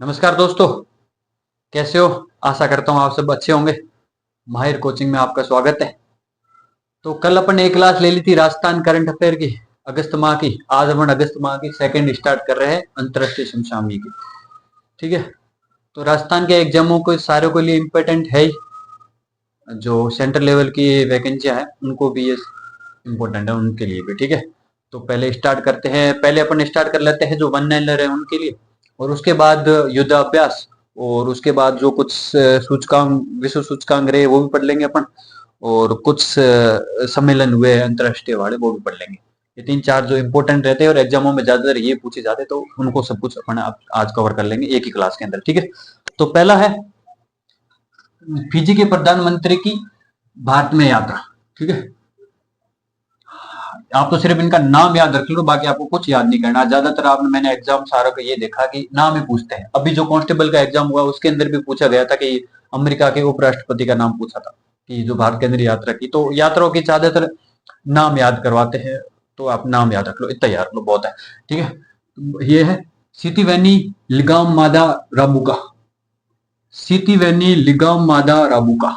नमस्कार दोस्तों, कैसे हो? आशा करता हूँ आप सब अच्छे होंगे। माहिर कोचिंग में आपका स्वागत है। तो कल अपन एक क्लास ले ली थी राजस्थान करंट अफेयर की, अगस्त माह की। आज अपन अगस्त माह की सेकंड स्टार्ट कर रहे हैं, अंतर्राष्ट्रीय समसामयिक की। ठीक है। तो राजस्थान के एग्जामों को सारों के लिए इम्पोर्टेंट है ही। जो सेंट्रल लेवल की वैकेंसियां हैं उनको भी ये इम्पोर्टेंट है, उनके लिए भी। ठीक है। तो पहले स्टार्ट करते हैं। पहले अपन स्टार्ट कर लेते हैं जो वन नाइनर है उनके लिए, और उसके बाद युद्धाभ्यास, और उसके बाद जो कुछ सूचकांक, विश्व सूचकांक रहे वो भी पढ़ लेंगे अपन, और कुछ सम्मेलन हुए अंतरराष्ट्रीय वाले वो भी पढ़ लेंगे। ये तीन चार जो इम्पोर्टेंट रहते हैं और एग्जामों में ज्यादातर ये पूछे जाते हैं, तो उनको सब कुछ अपन आज कवर कर लेंगे एक ही क्लास के अंदर। ठीक है। तो पहला है फिजी के प्रधानमंत्री की भारत में यात्रा। ठीक है। आप तो सिर्फ इनका नाम याद रख लो, बाकी आपको कुछ याद नहीं करना। ज्यादातर आपने, मैंने एग्जाम सारों का ये देखा कि नाम ही पूछते हैं। अभी जो कांस्टेबल का एग्जाम हुआ उसके अंदर भी पूछा गया था कि अमेरिका के उपराष्ट्रपति का नाम पूछा था कि जो भारत के अंदर यात्रा की। तो यात्राओं की ज्यादातर नाम याद करवाते हैं, तो आप नाम याद रख लो, इतना याद रख लो, बहुत है। ठीक है। ये है सितिवेनी लिगाम मादा राबुका। सितिवेनी लिगाम मादा राबुका,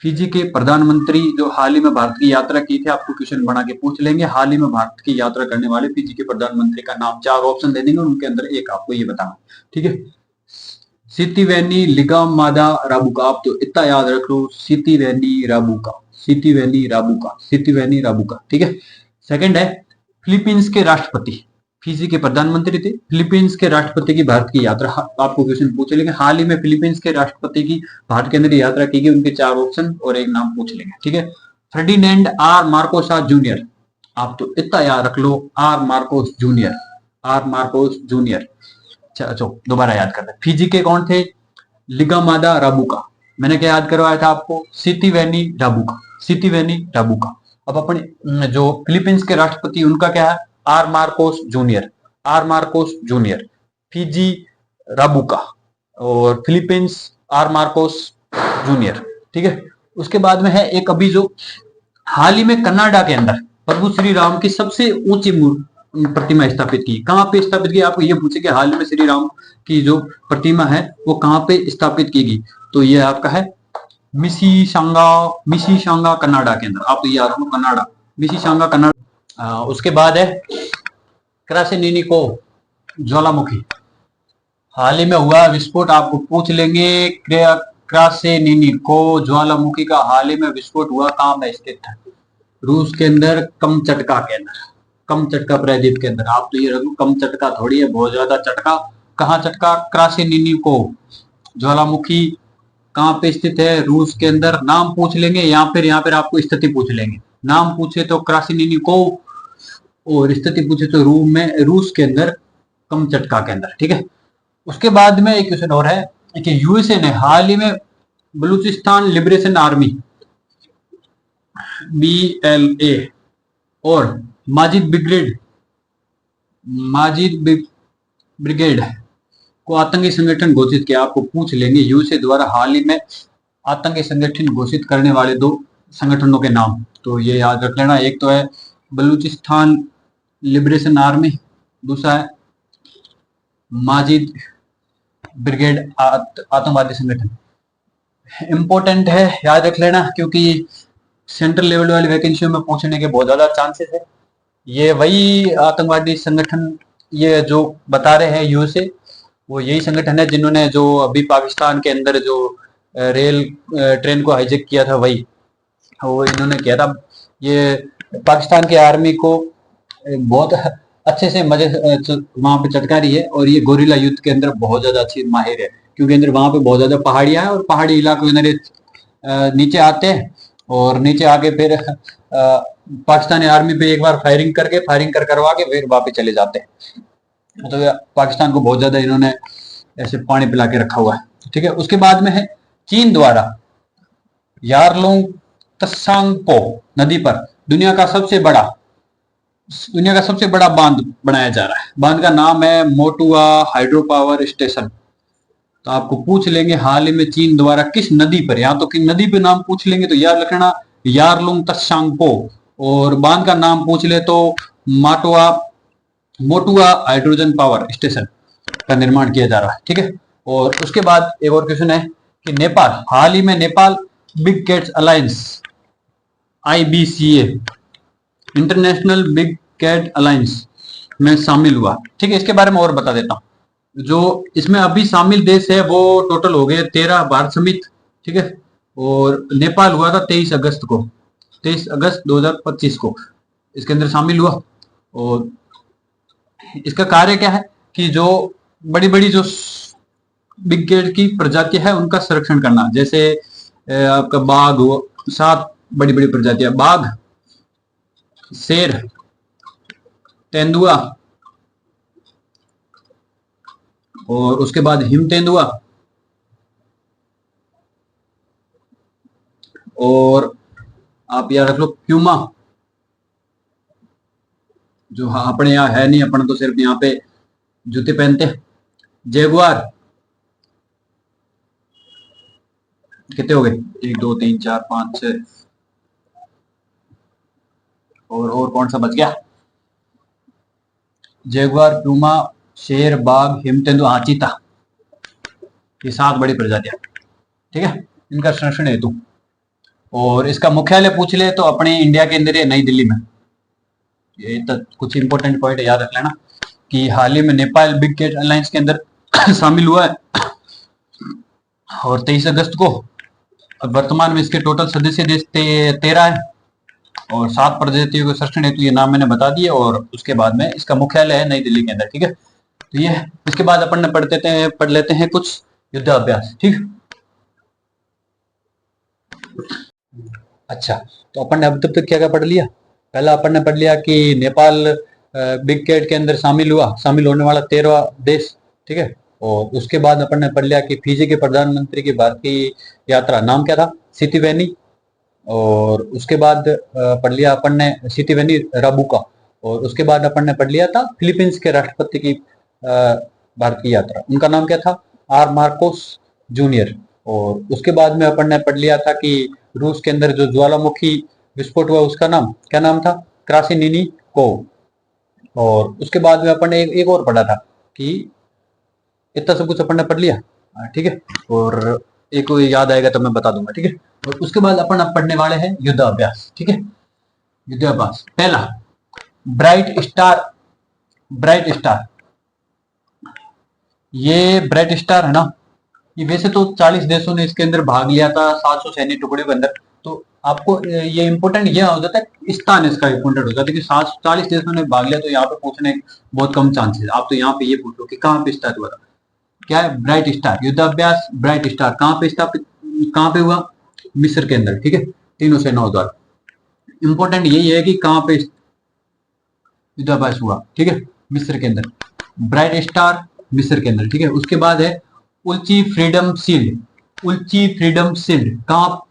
फिजी के प्रधानमंत्री जो हाल ही में भारत की यात्रा की थी। आपको क्वेश्चन बना के पूछ लेंगे, हाल ही में भारत की यात्रा करने वाले फिजी के प्रधानमंत्री का नाम। चार ऑप्शन दे देंगे, उनके अंदर एक आपको ये बताना। ठीक है। सितिवेनी लिगाम मादा राबुका, आप तो इतना याद रख लो, Sitiveni Rabuka, Sitiveni Rabuka, Sitiveni Rabuka. ठीक है। सेकंड है फिलीपींस के राष्ट्रपति। फिजी के प्रधानमंत्री थे, फिलीपींस के राष्ट्रपति की भारत की यात्रा। आपको क्वेश्चन पूछ लेंगे, हाल ही में फिलीपींस के राष्ट्रपति की भारत के अंदर यात्रा की गई, उनके चार ऑप्शन और एक नाम पूछ लेंगे। ठीक है। फर्डिनेंड आर मार्कोसा जूनियर, आप तो इतना याद रख लो, R Marcos Junior, R Marcos Junior. अच्छा, दोबारा याद करते हैं। फिजी के कौन थे? Ligamada Rabuka. मैंने क्या याद करवाया था आपको? Sitiveni Rabuka, Sitiveni Rabuka. अब अपने जो फिलीपींस के राष्ट्रपति उनका क्या है? R Marcos Junior, R Marcos Junior. Fiji Rabuka, और फिलीपींस आर मार्कोस जूनियर। ठीक है। उसके बाद में है एक अभी जो हाल ही में कनाडा के अंदर प्रभु श्री राम की सबसे ऊंची प्रतिमा स्थापित की। कहां पे स्थापित की? आपको ये पूछे कि हाल में श्री राम की जो प्रतिमा है वो कहां पे स्थापित की गई, तो ये आपका है मिसिसांगा, मिसिसांगा कनाडा के अंदर। आप तो याद रखो, कनाडा, मिसिसांगा कनाडा। उसके बाद है क्रासेनिनी को ज्वालामुखी, हाल ही में हुआ विस्फोट। आपको पूछ लेंगे क्रासेनिनी को ज्वालामुखी का हाल ही में विस्फोट हुआ, कहां में स्थित है? रूस के अंदर, कमचटका के अंदर, कमचटका प्रायद्वीप के अंदर। आप तो ये रखो, कमचटका थोड़ी है, बहुत ज्यादा चटका। कहाँ चटका? क्रासेनिनी को ज्वालामुखी कहाँ पे स्थित है? रूस के अंदर। नाम पूछ लेंगे, या फिर यहाँ पर आपको स्थिति पूछ लेंगे। नाम पूछे तो क्रासिनिनी को, और स्थिति पूछे तो रूम में, रूस के अंदर, कमचटका के अंदर। ठीक है। उसके बाद में एक क्वेश्चन और है कि यूएसए ने हाल ही में बलूचिस्तान लिबरेशन आर्मी, BLA, और माजिद ब्रिगेड, माजिद ब्रिगेड को आतंकी संगठन घोषित किया। आपको पूछ लेंगे यूएसए द्वारा हाल ही में आतंकी संगठन घोषित करने वाले दो संगठनों के नाम, तो ये याद रख लेना। एक तो है बलूचिस्तान लिबरेशन आर्मी, दूसरा है माजिद ब्रिगेड आतंकवादी संगठन। इंपॉर्टेंट है, याद रख लेना, क्योंकि सेंट्रल लेवल वाली वैकेंसियों में पूछने के बहुत ज्यादा चांसेस है। ये वही आतंकवादी संगठन, ये जो बता रहे हैं यूएसए, वो यही संगठन है जिन्होंने जो अभी पाकिस्तान के अंदर जो रेल ट्रेन को हाईजैक किया था, वही वो इन्होंने किया था। ये पाकिस्तान की आर्मी को बहुत अच्छे से मजे वहां पे चटका रही है, और ये गोरिल्ला युद्ध के अंदर बहुत ज्यादा अच्छी माहिर है, क्योंकि अंदर वहां पे बहुत ज्यादा पहाड़ियां हैं, और पहाड़ी इलाकों के अंदर नीचे आते हैं, और नीचे आके फिर पाकिस्तानी आर्मी पे एक बार फायरिंग करके, फायरिंग करवा के फिर वापस चले जाते हैं। तो पाकिस्तान को बहुत ज्यादा इन्होंने ऐसे पानी पिला के रखा हुआ है। ठीक है। उसके बाद में है चीन द्वारा यारलुंग त्सांगपो नदी पर दुनिया का सबसे बड़ा बांध बनाया जा रहा है। बांध का नाम है मोटुआ हाइड्रो पावर स्टेशन। तो आपको पूछ लेंगे हाल ही में चीन द्वारा किस नदी पर, या तो कि नदी पे नाम पूछ लेंगे तो याद रखना यारलुंग त्सांगपो, और बांध का नाम पूछ ले तो मोटुआ हाइड्रोजन पावर स्टेशन। का निर्माण किया जा रहा है, ठीक है। और उसके बाद एक और क्वेश्चन है कि नेपाल, हाल ही में Nepal big cats alliance IBCA international big cat alliance में शामिल हुआ, ठीक है। इसके बारे में और बता देता हूँ। जो इसमें अभी शामिल देश है वो टोटल हो गए 13 भारत समेत, ठीक है। और नेपाल हुआ था 23 अगस्त को, 23 अगस्त 2025 को इसके अंदर शामिल हुआ। और इसका कार्य क्या है कि जो बड़ी बड़ी जो बिग कैट की प्रजाति है उनका संरक्षण करना, जैसे आपका बाघ हुआ, 7 बड़ी बड़ी प्रजातियां, बाघ, शेर, तेंदुआ, और उसके बाद हिम तेंदुआ, और आप याद रख लो प्यूमा, जो अपने यहाँ है नहीं, अपने तो सिर्फ यहाँ पे जूते पहनते हैं। जेगुआर, कितने हो गए, 1 2 3 4 5 6, और कौन सा बच गया, जेगुआर, प्यूमा, शेर, बाघ, हिम तेंदुआ, हाँ चीता, ये 7 बड़ी प्रजातियां, ठीक है, इनका संरक्षण हेतु। और इसका मुख्यालय पूछ ले तो अपने इंडिया के अंदर है, नई दिल्ली में। ये तो कुछ इंपॉर्टेंट पॉइंट याद रख लेना कि हाल ही में नेपाल बिग कैट अलायंस के अंदर शामिल हुआ है और 23 अगस्त को। वर्तमान में इसके टोटल सदस्य देश 13 है और 7 प्रजातियों के संरक्षण हेतु ये नाम मैंने बता दिए। और उसके बाद में इसका मुख्यालय है नई दिल्ली के अंदर, ठीक है। तो ये इसके बाद अपन ने पढ़ लेते हैं कुछ युद्धाभ्यास, ठीक। अच्छा, तो अपन ने अब तक क्या क्या पढ़ लिया। पहला अपन ने पढ़ लिया कि नेपाल बिग कैट के अंदर शामिल होने वाला 13वां देश, ठीक है। और उसके बाद अपन ने पढ़ लिया कि फिजी के प्रधानमंत्री की भारतीय यात्रा नाम क्या था, सितिवेनी। और उसके बाद पढ़ लिया अपन ने सितिवेनी राबुका। और उसके बाद अपन ने पढ़ लिया था फिलीपींस के राष्ट्रपति की भारतीय यात्रा, उनका नाम क्या था, आर मार्कोस जूनियर। और उसके बाद में अपन ने पढ़ लिया था कि रूस के अंदर जो ज्वालामुखी विस्फोट हुआ उसका नाम क्या नाम था, क्रासिनिनी कोव। और उसके बाद में अपन ने एक और पढ़ा था कि इतना सब कुछ अपन ने पढ़ लिया, ठीक है। और एक याद आएगा तो मैं बता दूंगा, ठीक है। और उसके बाद अपन अब पढ़ने वाले हैं युद्धाभ्यास, ठीक है। युद्धाभ्यास पहला, ब्राइट स्टार। ब्राइट स्टार, ये ब्राइट स्टार है ना, ये वैसे तो 40 देशों ने इसके अंदर भाग लिया था, 700 सैन्य टुकड़े के अंदर। तो आपको ये इंपॉर्टेंट ये हो जाता है, स्थान इसका इंपॉर्टेंट हो जाता है कि 40 देशों ने भाग लिया, तो यहाँ पे पूछने बहुत कम चांसेस। आप तो यहाँ पे ये पूछो कि कहाँ पे स्टार्ट हुआ था, क्या है, ब्राइट स्टार। युद्धाभ्यास ब्राइट स्टार कहाँ पे स्थापित, कहाँ पे हुआ, मिस्र के अंदर, ठीक है, तीनों सेनाओं द्वारा। इंपॉर्टेंट यही है कि कहाँ पे युद्धाभ्यास हुआ, ठीक है, मिस्र के अंदर। ब्राइट स्टार मिस्र के अंदर, ठीक है। उसके बाद है उल्ची फ्रीडम शील्ड। उल्ची फ्रीडम शील्ड कहाँ,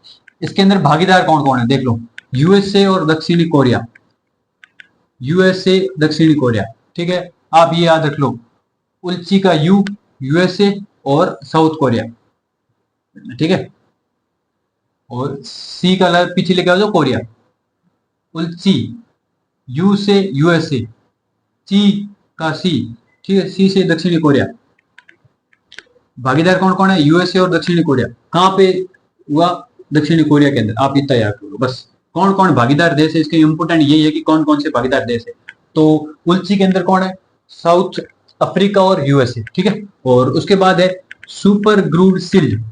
इसके अंदर भागीदार कौन कौन है देख लो, यूएसए और दक्षिणी कोरिया। यूएसए दक्षिणी कोरिया, ठीक है, आप ये याद रख लो। उल्ची का यू यूएसए और साउथ कोरिया, ठीक है। और सी का पीछे लेके आओ कोरिया। उल्ची यू से यूएसए, ची का सी, ठीक है, सी से दक्षिणी कोरिया। भागीदार कौन कौन है, यूएसए और दक्षिणी कोरिया। कहां पे हुआ, दक्षिणी कोरिया के अंदर। आप इतना याद करो बस, कौन कौन भागीदार देश है, इसके इंपोर्टेंट यही है कि कौन कौन से भागीदार देश है। तो उल्ची के अंदर कौन है, साउथ अफ्रीका और यूएसए, ठीक है। और उसके बाद है Super Garuda Shield.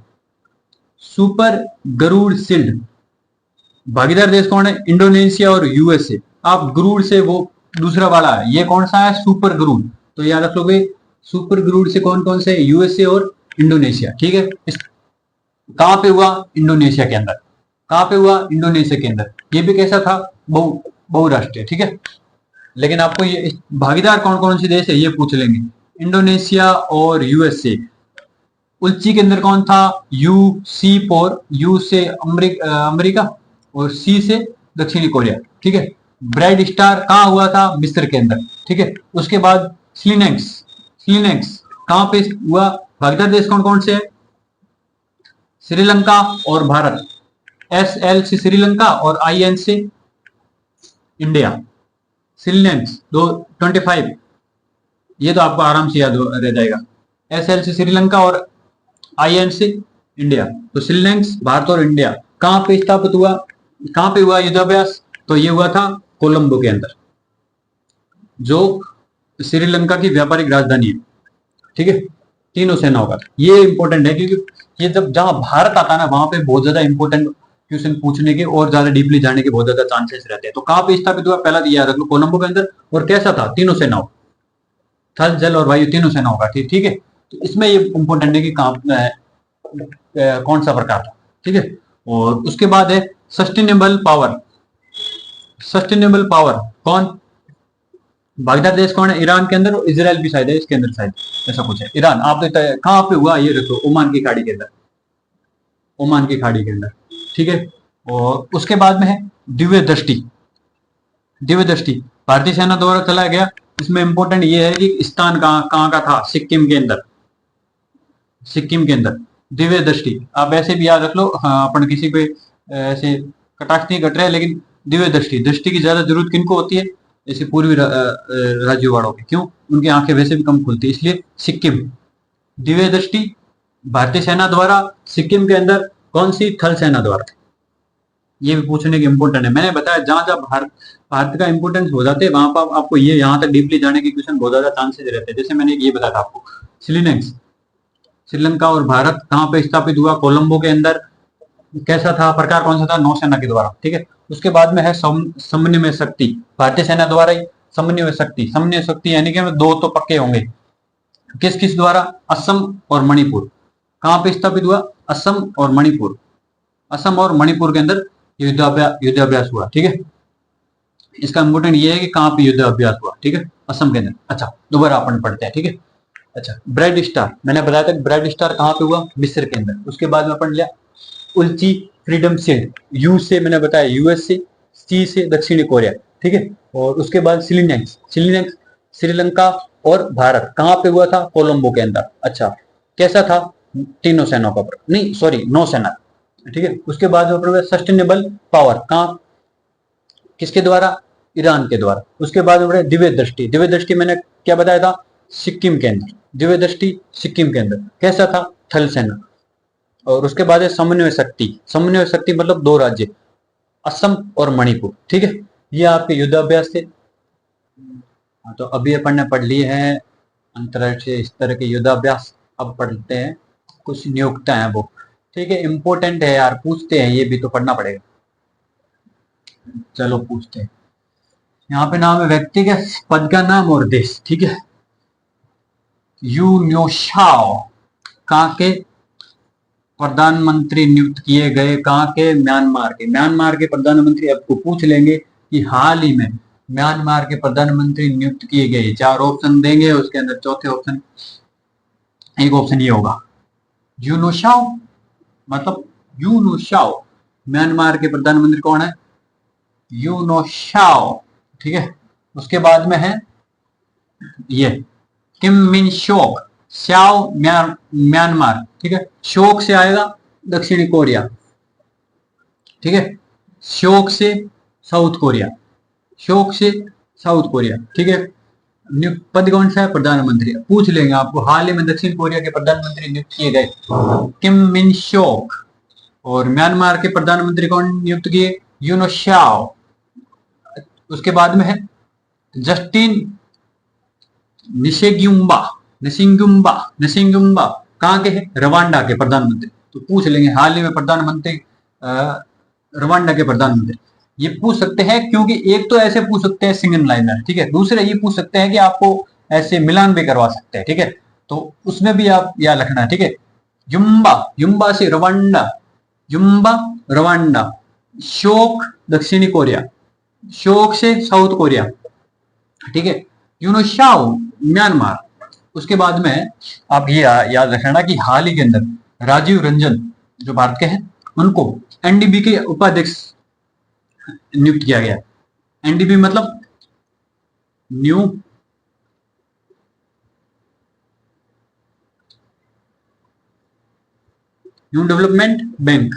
Super Garuda Shield भागीदार देश कौन है, इंडोनेशिया और यूएसए। आप गरुड़ से वो दूसरा वाला है, ये कौन सा है, सुपर गरुड़। तो याद रख लोगे सुपर गरुड़ से कौन कौन से, यूएसए और इंडोनेशिया, ठीक है। कहां पे हुआ, इंडोनेशिया के अंदर। कहां पे हुआ, इंडोनेशिया के अंदर। ये भी कैसा था, बहुराष्ट्रीय, ठीक है। लेकिन आपको ये भागीदार कौन कौन से देश है ये पूछ लेंगे, इंडोनेशिया और यूएसए। उल्ची के अंदर कौन था, यू सी फॉर, यू से अमेरिका और सी से दक्षिणी कोरिया, ठीक है। ब्राइट स्टार कहां हुआ था, मिस्र के अंदर, ठीक है। उसके बाद स्लिनेक्स। स्लिनेक्स कहां पे हुआ, भागीदार देश कौन कौन से है, श्रीलंका और भारत। एस एल से श्रीलंका और आई एन से इंडिया। सिलिनेक्स 25, ये तो आपको आराम से याद रह जाएगा। SLC श्रीलंका और INC इंडिया। तो श्रीलंका, भारत और इंडिया कहां पे स्थापित हुआ, कहां पे हुआ युद्धाभ्यास? तो ये हुआ था कोलंबो के अंदर, जो श्रीलंका की व्यापारिक राजधानी है। ठीक है, तीनों सेनाओं का। ये इंपॉर्टेंट है क्योंकि ये जब जहां भारत आता है ना, वहां पे बहुत ज्यादा इंपॉर्टेंट क्वेश्चन पूछने के और ज्यादा डीपली जाने के बहुत ज्यादा चांसेस रहते हैं। तो कहां पे स्थापित हुआ, पहला तो याद रख लो, कोलंबो के अंदर। और कैसा था, तीनों सेनाओं, थल जल और वायु तीनों सेनाओं का। ठीक है, तो इसमें ये इंपॉर्टेंट है कि कौन सा प्रकार था। ठीक है, और उसके बाद है सस्टेनेबल पावर। सस्टेनेबल पावर कौन, भागीदार देश कौन है? ईरान के अंदर, और इजराइल भी शायद है इसके अंदर, शायद ऐसा कुछ है। ईरान, आप तो कहां पे हुआ ये रखो, ओमान की खाड़ी के अंदर, ओमान की खाड़ी के अंदर। ठीक है, और उसके बाद में है दिव्य दृष्टि। दिव्य दृष्टि भारतीय सेना द्वारा चलाया गया। इसमें इंपॉर्टेंट ये है कि स्थान कहां का था, सिक्किम के अंदर, सिक्किम के अंदर। दिव्य दृष्टि आप ऐसे भी याद रख लो, हाँ, अपन किसी पे ऐसे कटाक्ष नहीं कट रहे, लेकिन दिव्य दृष्टि, दृष्टि की ज्यादा जरूरत किनको होती है? जैसे पूर्वी राज्यों वालों की। क्यों? उनकी आंखें वैसे भी कम खुलती है, इसलिए सिक्किम। दिव्य दृष्टि भारतीय सेना द्वारा, सिक्किम के अंदर कौन सी? थल सेना द्वारा। ये भी पूछने की इंपॉर्टेंट है। मैंने बताया जहां जहां भारत का इंपोर्टेंस हो जाते हैं, वहां पर आपको ये यहाँ तक डीपली जाने के क्वेश्चन बहुत ज्यादा चांसेस रहते हैं। जैसे मैंने ये बताया था आपको, श्रीलंका, श्रीलंका और भारत कहाँ पे स्थापित हुआ? कोलंबो के अंदर। कैसा था, प्रकार कौन सा था? नौसेना के द्वारा। ठीक है, उसके बाद में है समन्वय शक्ति, भारतीय सेना द्वारा ही समन्वय शक्ति। समन्वय शक्ति यानी कि दो तो पक्के होंगे, किस किस द्वारा? असम और मणिपुर। कहां पे स्थापित हुआ? असम और मणिपुर। असम और मणिपुर के अंदर युद्धाभ्यास हुआ। ठीक है, इसका इंपोर्टेंट ये है कि कहां पे युद्धाभ्यास हुआ। ठीक है, असम के अंदर। अच्छा, दोबारा अपन पढ़ते हैं। ठीक है, अच्छा, ब्रेड स्टार, मैंने बताया था ब्रेड स्टार कहां पे हुआ? मिस्र के अंदर। उसके बाद में अपन लिया उल्ची फ्रीडम शील्ड, यू से मैंने बताया US से, सी से दक्षिणी कोरिया। ठीक है, और उसके बाद श्रीलंका, श्रीलंका और भारत कहां पे हुआ था? कोलंबो के अंदर। अच्छा, कैसा था? तीनों सेनाओं का, नहीं सॉरी, नौसेना। ठीक है, उसके बाद सस्टेनेबल पावर कहां, किसके द्वारा? ईरान के द्वारा। उसके बाद दिव्य दृष्टि। दिव्य दृष्टि मैंने क्या बताया था? सिक्किम के अंदर। दिव्य दृष्टि सिक्किम के अंदर। कैसा था? थल सेना। और उसके बाद है समन्वय शक्ति। समन्वय शक्ति मतलब दो राज्य, असम और मणिपुर। ठीक है, ये आपके युद्धाभ्यास थे। तो अभी अपन ने पढ़ लिए हैं अंतरराष्ट्रीय स्तर के युद्धाभ्यास। अब पढ़ते हैं कुछ नियुक्ता है वो। ठीक है, इंपॉर्टेंट है यार, पूछते हैं, ये भी तो पढ़ना पड़ेगा। चलो पूछते हैं। यहाँ पे नाम है व्यक्ति के पद का नाम और देश। ठीक है, यू न्योशाओ कहाँ के प्रधानमंत्री नियुक्त किए गए? कहाँ के? म्यांमार के। म्यांमार के प्रधानमंत्री आपको पूछ लेंगे कि हाल ही में म्यांमार के प्रधानमंत्री नियुक्त किए गए। 4 ऑप्शन देंगे, उसके अंदर चौथे ऑप्शन, एक ऑप्शन ये होगा यूनोशाओ, मतलब यूनोशाओ। म्यांमार के प्रधानमंत्री कौन है? यूनोशाओ। ठीक है, उसके बाद में है ये किम मिन शोक, श्याओ म्यांमार। ठीक है, शोक से आएगा दक्षिणी कोरिया। ठीक है, शोक से साउथ कोरिया, शोक से साउथ कोरिया। ठीक है, नियुक्त पद कौन सा है? प्रधानमंत्री। पूछ लेंगे आपको, हाल ही में दक्षिण कोरिया के प्रधानमंत्री नियुक्त किए गए किम मिन शोक। और म्यांमार के प्रधानमंत्री कौन नियुक्त किए? यूनोशाओ। उसके बाद में है जस्टिन निशेग्युम्बा। निशिंगुम्बा कहाँ के हैं? रवांडा के प्रधानमंत्री। तो पूछ लेंगे हाल ही में प्रधानमंत्री रवांडा के प्रधानमंत्री। ये पूछ सकते हैं क्योंकि एक तो ऐसे पूछ सकते हैं सिंगल लाइनर। ठीक है, दूसरे ये पूछ सकते हैं कि आपको ऐसे मिलान भी करवा सकते हैं। ठीक है, तो उसमें भी आप याद रखना है। ठीक है, युम्बा से रवांडा, युम्बा रवांडा। शोक दक्षिणी कोरिया, शोक से साउथ कोरिया। ठीक है, यूनोशाओ म्यांमार। उसके बाद में आप ये याद रखना कि हाल ही के अंदर राजीव रंजन जो भारत के हैं, उनको NDB के उपाध्यक्ष नियुक्त किया गया। NDB मतलब न्यू डेवलपमेंट बैंक।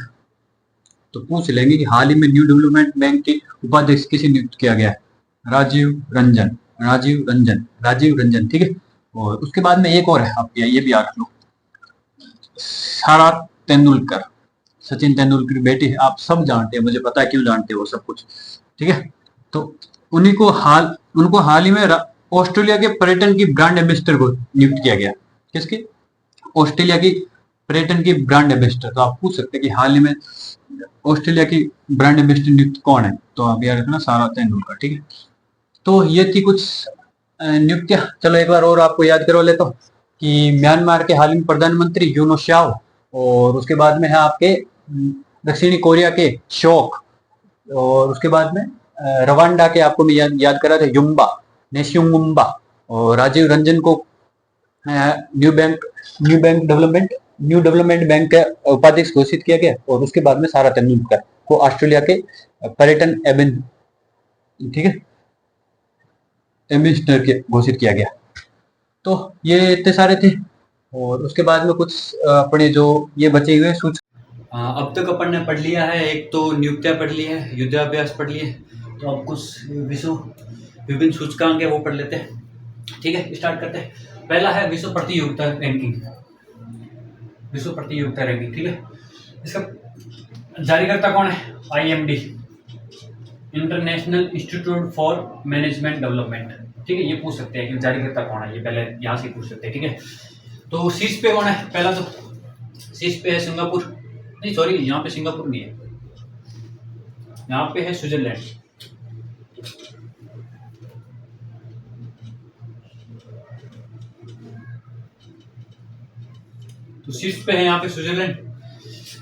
तो पूछ लेंगे कि हाल ही में न्यू डेवलपमेंट बैंक के उपाध्यक्ष किसे नियुक्त किया गया है? राजीव रंजन। ठीक है, और उसके बाद में एक और है आपके, ये भी याद रख लो, सारा तेंदुलकर, सचिन तेंदुलकर की बेटी है, आप सब जानते हैं, मुझे पता है क्यों जानते हो वो सब कुछ, ठीक है। तो उनको हाल ही में ऑस्ट्रेलिया के पर्यटन की ब्रांड एम्बेसडर को नियुक्त किया गया। किसके? ऑस्ट्रेलिया की पर्यटन की ब्रांड एम्बेसडर। तो आप पूछ सकते हैं कि हाल ही में ऑस्ट्रेलिया की ब्रांड एम्बेसडर नियुक्त कौन है, तो आप याद रखना सारा तेंदुलकर, ठीक है। तो ये थी कुछ नियुक्तियां। चलो एक बार और आपको याद करवा लेता हूँ कि म्यांमार के हाल ही में प्रधानमंत्री यूनो शाओ, और उसके बाद में है आपके दक्षिणी कोरिया के शोक, और उसके बाद में रवांडा के आपको मैं याद करा था युम्बा, नेस्युम्बा, और राजीव रंजन को न्यू डेवलपमेंट बैंक का उपाध्यक्ष घोषित किया गया, और उसके बाद में सारा तेंदुलकर को ऑस्ट्रेलिया के पर्यटन ठीक है एम्बेसडर के घोषित किया गया। तो ये इतने सारे थे, और उसके बाद में कुछ अपने जो ये बचे हुए अब तक अपन ने पढ़ लिया है, एक तो नियुक्तियां पढ़ ली है, युद्धाभ्यास पढ़ लिए, तो अब कुछ विभिन्न सूचकांक है वो पढ़ लेते हैं, ठीक है। स्टार्ट करते हैं। पहला है विश्व प्रतियोगिता रैंकिंग, विश्व प्रतियोगिता रैंकिंग, ठीक है। इसका जारीकर्ता कौन है? IMD, international institute for management development, ठीक है। ये पूछ सकते हैं कि जारीकर्ता कौन है, ये पहले यहाँ से पूछ सकते हैं, ठीक है। तो शीर्ष पे कौन है? पहला तो शीर्ष पे है सिंगापुर, नहीं सॉरी यहाँ पे सिंगापुर नहीं है, यहाँ पे है स्विट्जरलैंड, तो शीर्ष पे है यहाँ पे स्विट्जरलैंड।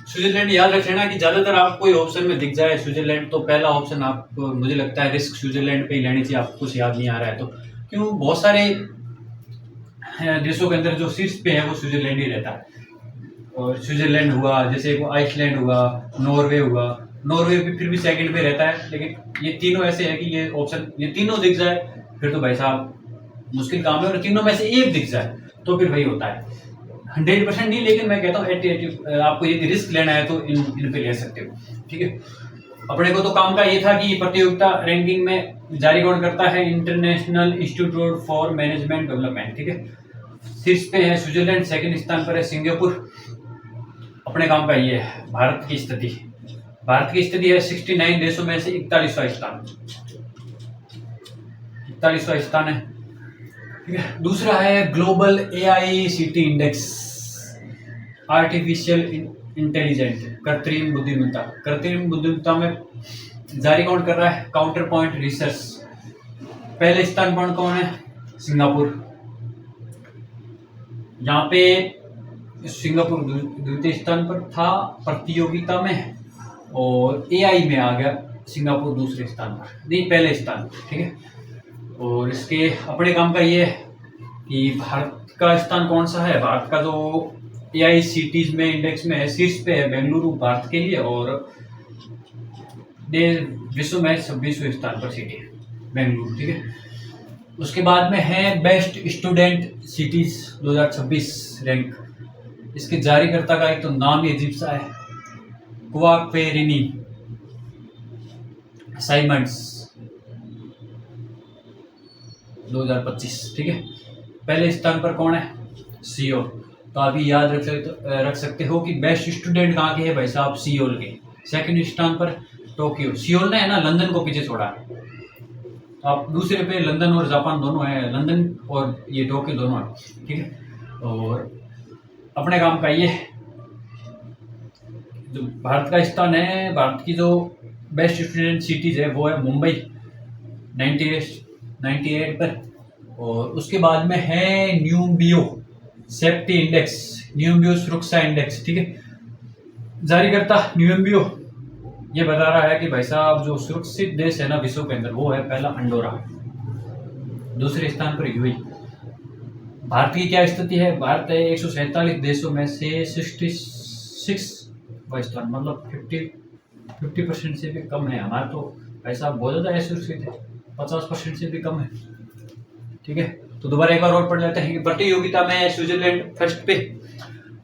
स्विट्जरलैंड याद रख लेना कि ज्यादातर आपको कोई ऑप्शन में दिख जाए स्विट्जरलैंड, तो पहला ऑप्शन आप, मुझे लगता है रिस्क स्विट्जरलैंड पे ही लेनी चाहिए, आपको कुछ याद नहीं आ रहा है तो। क्यों? बहुत सारे देशों के अंदर जो शीर्ष पे है वो स्विट्जरलैंड ही रहता है, और स्विट्जरलैंड हुआ, जैसे वो आइसलैंड हुआ, नॉर्वे हुआ, नॉर्वे भी फिर भी सेकंड पे रहता है, लेकिन ये तीनों ऐसे है कि ये ऑप्शन, ये तीनों दिख जाए फिर तो भाई साहब मुश्किल काम है, और तीनों में से एक दिख जाए तो फिर वही होता है। 100% नहीं, लेकिन मैं कहता हूँ 80 आपको यदि रिस्क लेना है तो इन पे ले सकते हो, ठीक है। अपने को तो काम का ये था कि प्रतियोगिता रैंकिंग में जारी कौन करता है? International institute for management development, ठीक है। शीर्ष पे है स्विट्जरलैंड, सेकंड स्थान पर है सिंगापुर। अपने काम का ये है भारत की स्थिति, भारत की स्थिति है 69 देशों में से 41वां स्थान, 41वां स्थान है, ठीक है। दूसरा है global AICT index, artificial intelligent, कृत्रिम बुद्धिमत्ता, कृत्रिम बुद्धिमत्ता में जारी कौन कर रहा है? Counter point research. पहले स्थान पर कौन है? सिंगापुर। यहाँ पे सिंगापुर द्वितीय स्थान पर था प्रतियोगिता में, और AI में आ गया सिंगापुर दूसरे स्थान पर, नहीं पहले स्थान, ठीक है। और इसके अपने काम का ये है कि भारत का स्थान कौन सा है? भारत का जो AICT में इंडेक्स में है शीर्ष पे है बेंगलुरु भारत के लिए, और विश्व में 26वें स्थान पर सिटी है बेंगलुरु, ठीक है। उसके बाद में है बेस्ट स्टूडेंट सिटीज 2026 रैंक। इसके जारीकर्ता का एक तो नाम ही अजीब सा है, क्वाक्वेरिनी साइमंड्स 2025, ठीक है। पहले स्थान पर कौन है? सियोल। तो आप याद रख सकते हो कि बेस्ट स्टूडेंट कहाँ के है भाई साहब? सियोल के। सेकंड स्थान पर टोक्यो, सियोल ने है ना लंदन को पीछे छोड़ा, तो आप दूसरे पे लंदन और जापान दोनों है, लंदन और ये टोक्यो दोनों है, ठीक है। और अपने काम का ये जो भारत का स्थान है, भारत की जो बेस्ट स्टूडेंट सिटीज है वो है मुंबई 98 पर, और उसके बाद में है न्यूबियो सेफ्टी इंडेक्स, न्यूबियो सुरक्षा इंडेक्स, ठीक है। जारी करता न्यूबियो ये बता रहा है कि भाई साहब जो सुरक्षित देश है ना विश्व के अंदर, वो है पहला अंडोरा, दूसरे स्थान पर यूएई। भारत की क्या स्थिति है? भारत है 147 देशों में से 66 स्थान, मतलब 50% से भी कम है। हमारा तो भाई साहब बहुत ज़्यादा असुरक्षित है, 50% से भी कम है, ठीक है। तो दोबारा एक बार और पढ़ लेते हैं कि प्रतियोगिता में स्विट्जरलैंड फर्स्ट पे,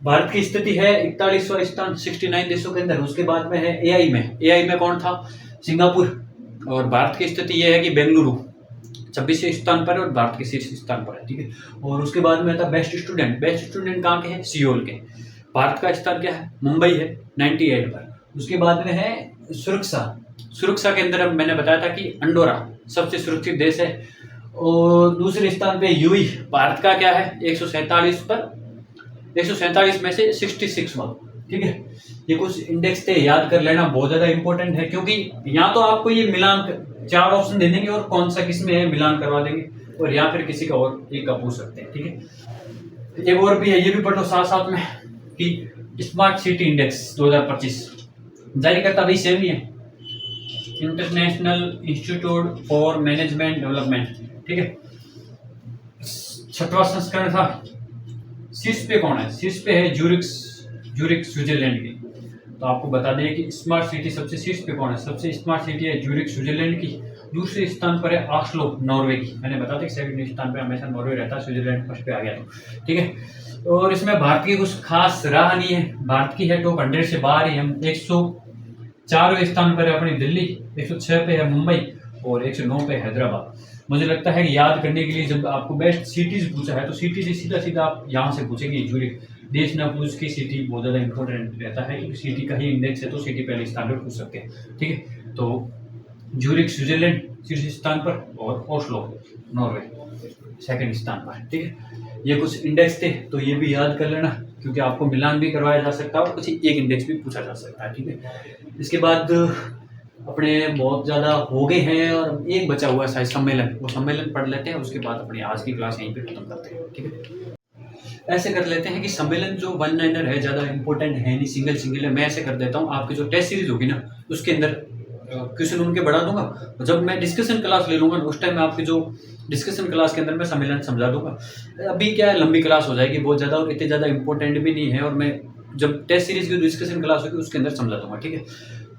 भारत की स्थिति है 41वां स्थान 69 देशों के अंदर। उसके बाद में है AI में कौन था? सिंगापुर। और भारत की स्थिति यह है कि बेंगलुरु 26वें स्थान पर है और भारत के शीर्ष स्थान पर है, ठीक है। और उसके बाद में आता बेस्ट स्टूडेंट। बेस्ट स्टूडेंट कहाँ के हैं? सियोल के। भारत का स्थान क्या है? मुंबई है 98 पर। उसके बाद में है सुरक्षा। सुरक्षा के अंदर मैंने बताया था कि अंडोरा सबसे सुरक्षित देश है। और दूसरे स्थान पे यूएई, भारत का क्या है? 147 पर, 147 में से 66वां, ठीक है। ये कुछ इंडेक्स थे, याद कर लेना, बहुत ज्यादा इंपॉर्टेंट है, क्योंकि यहाँ तो आपको ये मिलान 4 ऑप्शन दे देंगे और कौन सा किस में है मिलान करवा देंगे, और या फिर किसी का और एक का पूछ सकते हैं, ठीक है। एक और भी है, ये भी पढ़ लो साथ साथ में, कि स्मार्ट सिटी इंडेक्स 2025 जारी करता भी सेम ही है, international institute for management development, ठीक है। 6वां संस्करण था। शीर्ष पे कौन है? शीर्ष पे है ज्यूरिख स्विट्जरलैंड की। तो आपको बता दें कि स्मार्ट सिटी सबसे शीर्ष पे कौन है? सबसे स्मार्ट सिटी है ज्यूरिख स्विट्जरलैंड की। दूसरे स्थान पर है ऑस्लो नॉर्वे की। मैंने बता दिया सेकंड स्थान पे हमेशा नॉर्वे रहता है, स्विट्जरलैंड फर्स्ट पे आ गया, तो ठीक है। और इसमें भारत की कुछ खास राह नहीं है, भारत की है टॉप 100 से बाहर ही। हम 104वें स्थान पर है अपनी दिल्ली, 106 पे है मुंबई और 109 पे हैदराबाद। मुझे लगता है कि याद करने के लिए जब आपको बेस्ट सिटीज पूछा है तो सिटी से सीधा सीधा आप यहाँ से पूछेंगे ज्यूरिख। देश ना पूछ के सिटी बहुत ज़्यादा इंपॉर्टेंट रहता है, क्योंकि सिटी का ही इंडेक्स है तो सिटी पहले स्थान पर पूछ सकते हैं, ठीक है। तो ज्यूरिख स्विट्जरलैंड शीर्ष स्थान पर और ओस्लो नॉर्वे सेकंड स्थान पर, ठीक है। ये कुछ इंडेक्स थे, तो ये भी याद कर लेना, क्योंकि आपको मिलान भी करवाया जा सकता है और कुछ एक इंडेक्स भी पूछा जा सकता है, ठीक है। इसके बाद अपने बहुत ज़्यादा हो गए हैं और एक बचा हुआ है सम्मेलन, वो सम्मेलन पढ़ लेते हैं, उसके बाद अपनी आज की क्लास यहीं पे खत्म करते हैं, ठीक है। ऐसे कर लेते हैं कि सम्मेलन जो वन लाइनर है, ज़्यादा इंपॉर्टेंट है नहीं, सिंगल है। मैं ऐसे कर देता हूँ, आपकी जो टेस्ट सीरीज होगी ना उसके अंदर क्वेश्चन उनके बढ़ा दूंगा, जब मैं डिस्कशन क्लास ले लूँगा उस टाइम आपकी जो डिस्कशन क्लास के अंदर मैं सम्मेलन समझा दूंगा। अभी क्या है, लंबी क्लास हो जाएगी बहुत ज़्यादा और इतनी ज़्यादा इंपॉर्टेंट भी नहीं है, और मैं जब टेस्ट सीरीज की डिस्कशन क्लास होगी उसके अंदर समझा दूंगा, ठीक है।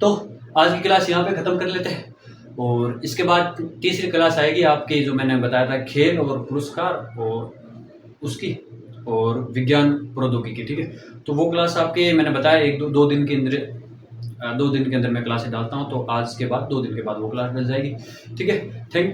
तो आज की क्लास यहाँ पे ख़त्म कर लेते हैं, और इसके बाद तीसरी क्लास आएगी आपकी, जो मैंने बताया था खेल और पुरस्कार और उसकी और विज्ञान प्रौद्योगिकी, ठीक है। तो वो क्लास आपके मैंने बताया दो दिन के अंदर 2 दिन के अंदर मैं क्लासें डालता हूँ, तो आज के बाद 2 दिन के बाद वो क्लास मिल जाएगी, ठीक है। Thank you.